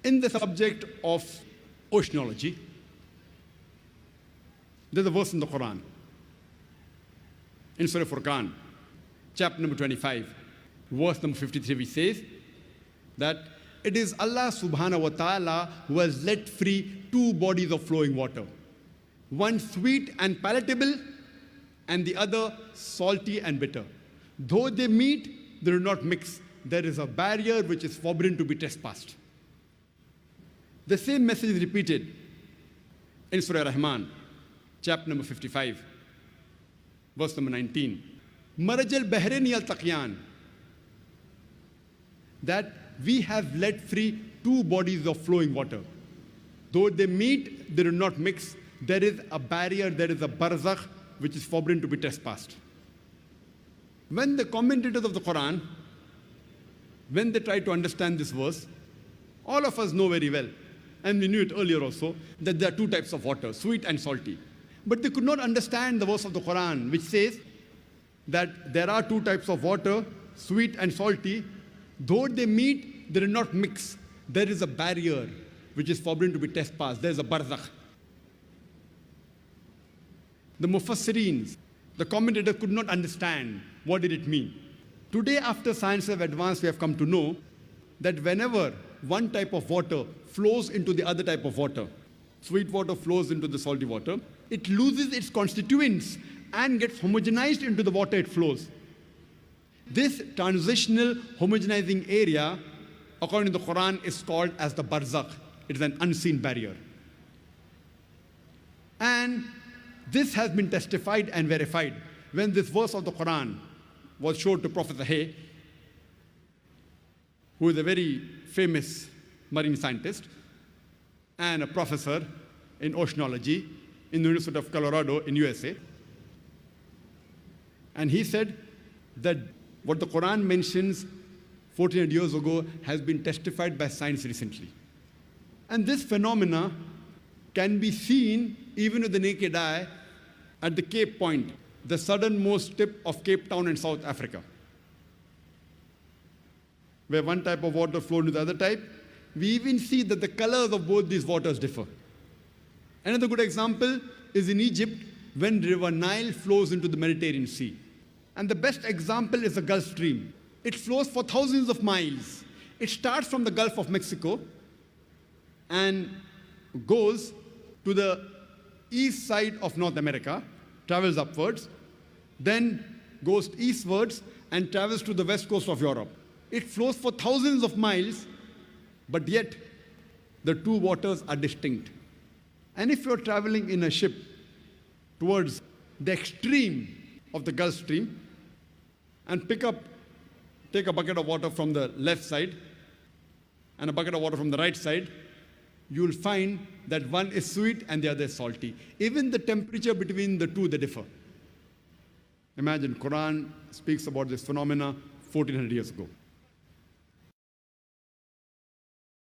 In the subject of oceanology, there's a verse in the Qur'an, in Surah Furqan, chapter number 25, verse number 53, which says that it is Allah subhanahu wa ta'ala who has let free two bodies of flowing water, one sweet and palatable, and the other salty and bitter. Though they meet, they do not mix. There is a barrier which is forbidden to be trespassed. The same message is repeated in Surah Rahman, chapter number 55, verse number 19. Marajal Bahrain yaltaqiyan, that we have let free two bodies of flowing water. Though they meet, they do not mix. There is a barrier, there is a barzakh which is forbidden to be trespassed. When the commentators of the Quran, when they try to understand this verse, all of us know very well, and we knew it earlier also, that there are two types of water, sweet and salty. But they could not understand the verse of the Quran which says that there are two types of water, sweet and salty. Though they meet, they do not mix. There is a barrier which is forbidden to be trespassed. There is a barzakh. The mufassireens, the commentator, could not understand what did it mean. Today, after science have advanced, we have come to know that whenever one type of water flows into the other type of water, sweet water flows into the salty water, it loses its constituents and gets homogenized into the water it flows. This transitional homogenizing area, according to the Quran, is called as the barzakh. It is an unseen barrier. And this has been testified and verified when this verse of the Quran was showed to Professor Hay, who is a very famous marine scientist and a professor in oceanology in the University of Colorado in USA. And he said that what the Quran mentions 1400 years ago has been testified by science recently. And this phenomena can be seen even with the naked eye at the Cape Point, the southernmost tip of Cape Town in South Africa, where one type of water flows into the other type. We even see that the colors of both these waters differ. Another good example is in Egypt, when river Nile flows into the Mediterranean Sea. And the best example is the Gulf Stream. It flows for thousands of miles. It starts from the Gulf of Mexico and goes to the east side of North America, travels upwards, then goes eastwards and travels to the west coast of Europe. It flows for thousands of miles, but yet the two waters are distinct. And if you're traveling in a ship towards the extreme of the Gulf Stream and take a bucket of water from the left side and a bucket of water from the right side, you'll find that one is sweet and the other is salty. Even the temperature between the two, they differ. Imagine, Quran speaks about this phenomena 1400 years ago.